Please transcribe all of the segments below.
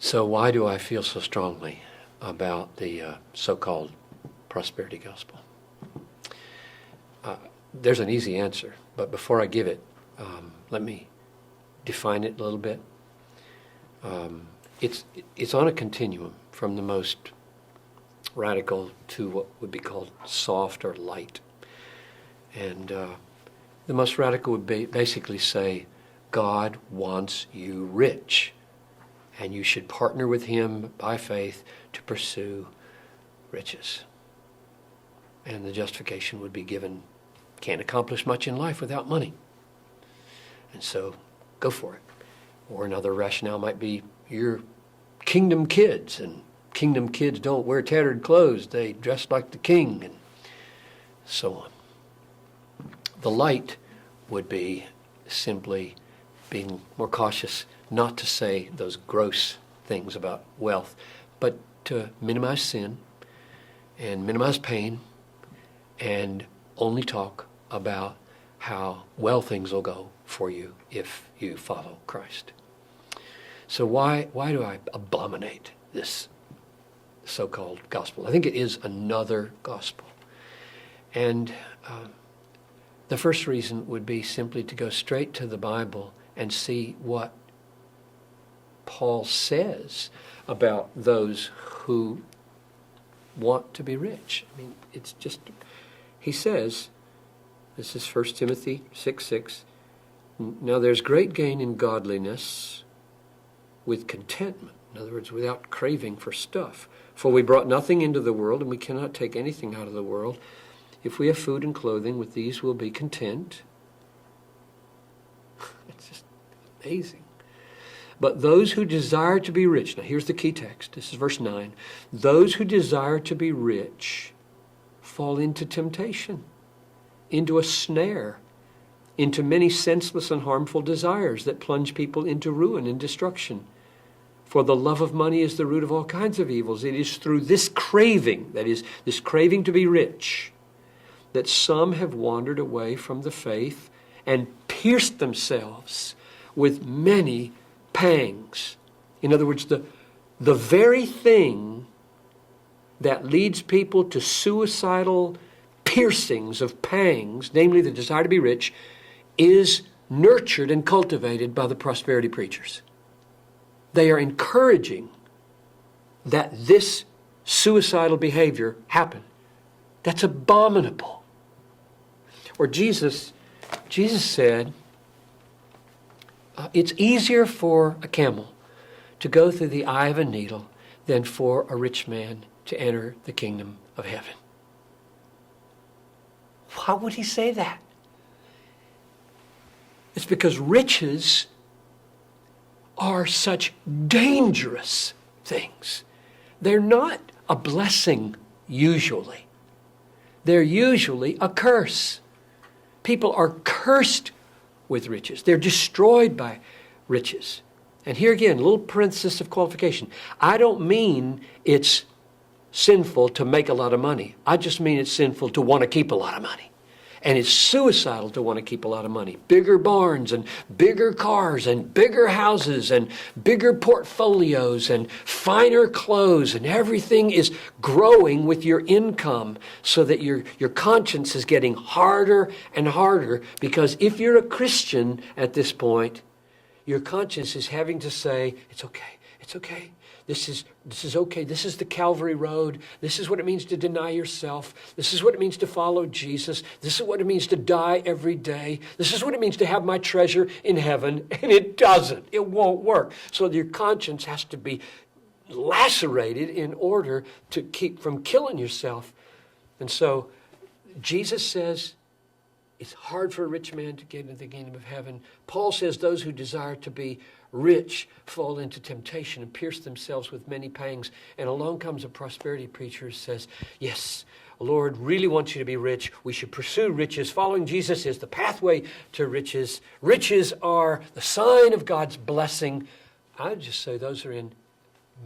So why do I feel so strongly about the so-called prosperity gospel? There's an easy answer, but before I give it, let me define it a little bit. It's on a continuum from the most radical to what would be called soft or light. And the most radical would basically say, God wants you rich, and you should partner with him by faith to pursue riches. And the justification would be given, can't accomplish much in life without money. And so go for it. Or another rationale might be, you're kingdom kids, and kingdom kids don't wear tattered clothes. They dress like the king, and so on. The light would be simply being more cautious not to say those gross things about wealth, but to minimize sin and minimize pain and only talk about how well things will go for you if you follow Christ. So why do I abominate this so-called gospel? I think it is another gospel. And the first reason would be simply to go straight to the Bible and see what Paul says about those who want to be rich. I mean, it's just, he says, this is 1 Timothy 6:6, now there's great gain in godliness with contentment. In other words, without craving for stuff. For we brought nothing into the world, and we cannot take anything out of the world. If we have food and clothing, with these we'll be content. It's just amazing. But those who desire to be rich, now here's the key text, this is verse 9. Those who desire to be rich fall into temptation, into a snare, into many senseless and harmful desires that plunge people into ruin and destruction. For the love of money is the root of all kinds of evils. It is through this craving, that is, this craving to be rich, that some have wandered away from the faith and pierced themselves with many pangs. In other words, the very thing that leads people to suicidal piercings of pangs, namely the desire to be rich, is nurtured and cultivated by the prosperity preachers. They are encouraging that this suicidal behavior happen. That's abominable. Or Jesus said, it's easier for a camel to go through the eye of a needle than for a rich man to enter the kingdom of heaven. Why would he say that? It's because riches are such dangerous things. They're not a blessing usually. They're usually a curse. People are cursed with riches. They're destroyed by riches. And here again, a little parenthesis of qualification. I don't mean it's sinful to make a lot of money. I just mean it's sinful to want to keep a lot of money. And it's suicidal to want to keep a lot of money. Bigger barns and bigger cars and bigger houses and bigger portfolios and finer clothes, and everything is growing with your income so that your conscience is getting harder and harder, because if you're a Christian at this point, your conscience is having to say, it's okay, it's okay. This is okay. This is the Calvary Road. This is what it means to deny yourself. This is what it means to follow Jesus. This is what it means to die every day. This is what it means to have my treasure in heaven. And it doesn't. It won't work. So your conscience has to be lacerated in order to keep from killing yourself. And so Jesus says it's hard for a rich man to get into the kingdom of heaven. Paul says those who desire to be rich fall into temptation and pierce themselves with many pangs. And along comes a prosperity preacher who says, yes, the Lord really wants you to be rich. We should pursue riches. Following Jesus is the pathway to riches. Riches are the sign of God's blessing. I would just say those are in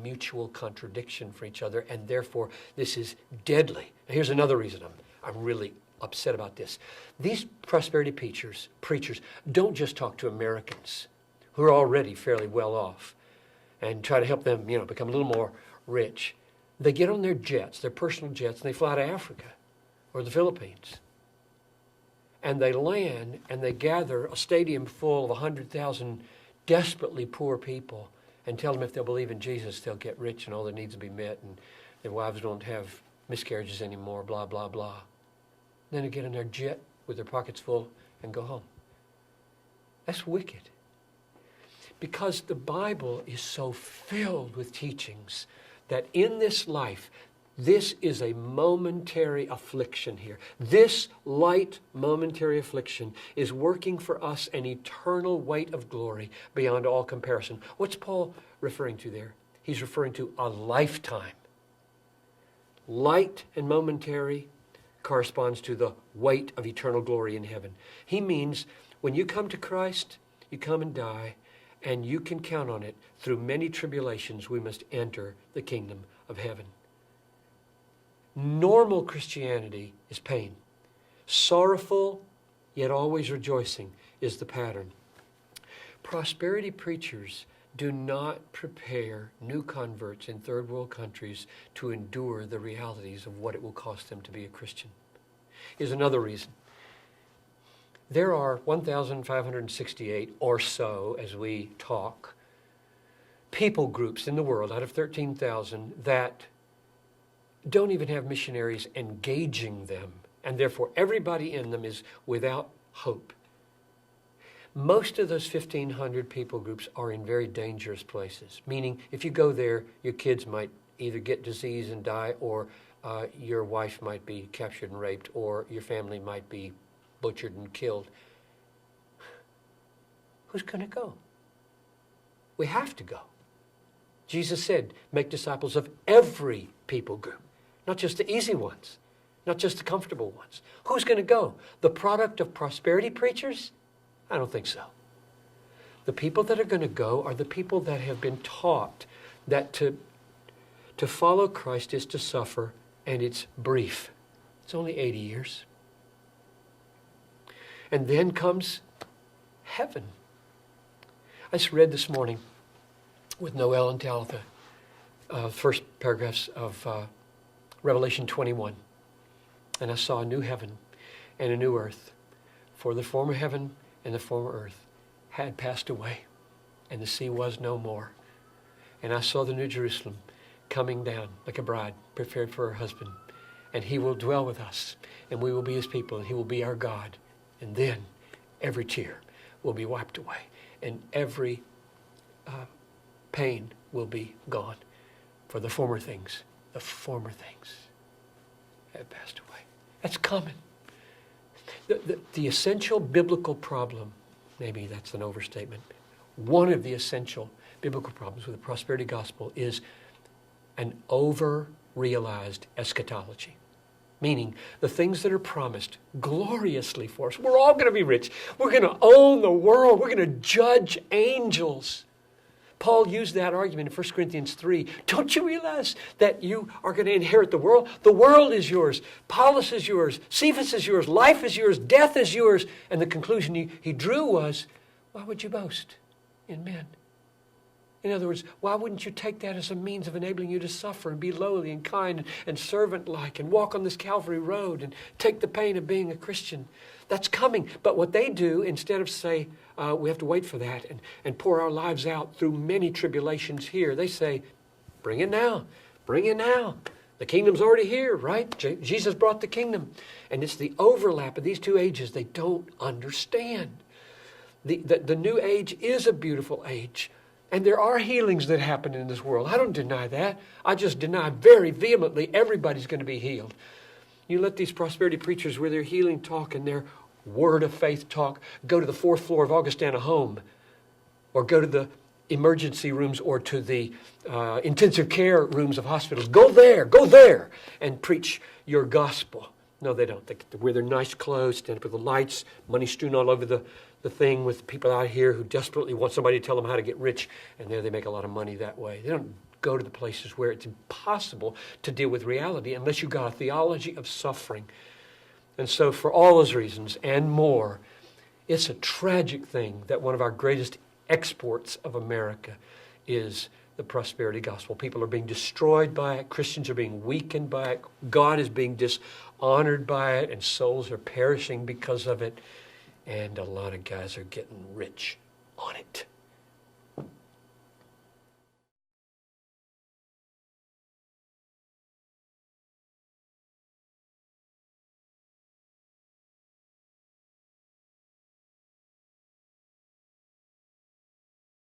mutual contradiction for each other, and therefore this is deadly. Now, here's another reason I'm really upset about this. These prosperity preachers don't just talk to Americans who are already fairly well off and try to help them, become a little more rich. They get on their jets, their personal jets, and they fly to Africa or the Philippines. And they land and they gather a stadium full of 100,000 desperately poor people and tell them if they'll believe in Jesus, they'll get rich and all their needs will be met and their wives won't have miscarriages anymore, blah, blah, blah. Then they get in their jet with their pockets full and go home. That's wicked. Because the Bible is so filled with teachings that in this life, this is a momentary affliction here. This light momentary affliction is working for us an eternal weight of glory beyond all comparison. What's Paul referring to there? He's referring to a lifetime. Light and momentary corresponds to the weight of eternal glory in heaven. He means when you come to Christ, you come and die, and you can count on it. Through many tribulations, we must enter the kingdom of heaven. Normal Christianity is pain. Sorrowful, yet always rejoicing, is the pattern. Prosperity preachers do not prepare new converts in third world countries to endure the realities of what it will cost them to be a Christian. Here's another reason. There are 1,568 or so, as we talk, people groups in the world out of 13,000 that don't even have missionaries engaging them, and therefore everybody in them is without hope. Most of those 1,500 people groups are in very dangerous places, meaning if you go there, your kids might either get disease and die, or your wife might be captured and raped, or your family might be butchered and killed. Who's going to go? We have to go. Jesus said, make disciples of every people group, not just the easy ones, not just the comfortable ones. Who's going to go? The product of prosperity preachers? I don't think so. The people that are going to go are the people that have been taught that to follow Christ is to suffer, and it's brief. It's only 80 years. And then comes heaven. I just read this morning with Noel and Talitha, first paragraphs of Revelation 21. And I saw a new heaven and a new earth. For the former heaven and the former earth had passed away, and the sea was no more. And I saw the new Jerusalem coming down like a bride prepared for her husband. And he will dwell with us, and we will be his people, and he will be our God. And then every tear will be wiped away, and every pain will be gone. For the former things have passed away. That's common. The essential biblical problem, maybe that's an overstatement, one of the essential biblical problems with the prosperity gospel is an over-realized eschatology. Meaning the things that are promised gloriously for us. We're all going to be rich. We're going to own the world. We're going to judge angels. Paul used that argument in 1 Corinthians 3. Don't you realize that you are going to inherit the world? The world is yours. Paulus is yours. Cephas is yours. Life is yours. Death is yours. And the conclusion he drew was, why would you boast in men? In other words, why wouldn't you take that as a means of enabling you to suffer and be lowly and kind and servant-like and walk on this Calvary road and take the pain of being a Christian? That's coming. But what they do, instead of say, we have to wait for that and pour our lives out through many tribulations here, they say, bring it now. Bring it now. The kingdom's already here, right? Jesus brought the kingdom. And it's the overlap of these two ages they don't understand. The new age is a beautiful age. And there are healings that happen in this world. I don't deny that. I just deny very vehemently everybody's going to be healed. You let these prosperity preachers with their healing talk and their word of faith talk go to the 4th floor of Augustana Home, or go to the emergency rooms or to the intensive care rooms of hospitals. Go there and preach your gospel. No, they don't. They wear their nice clothes, stand up with the lights, money strewn all over the thing, with people out here who desperately want somebody to tell them how to get rich, and there they make a lot of money that way. They don't go to the places where it's impossible to deal with reality unless you've got a theology of suffering. And so for all those reasons and more, it's a tragic thing that one of our greatest exports of America is the prosperity gospel. People are being destroyed by it. Christians are being weakened by it. God is being dishonored by it, and souls are perishing because of it. And a lot of guys are getting rich on it.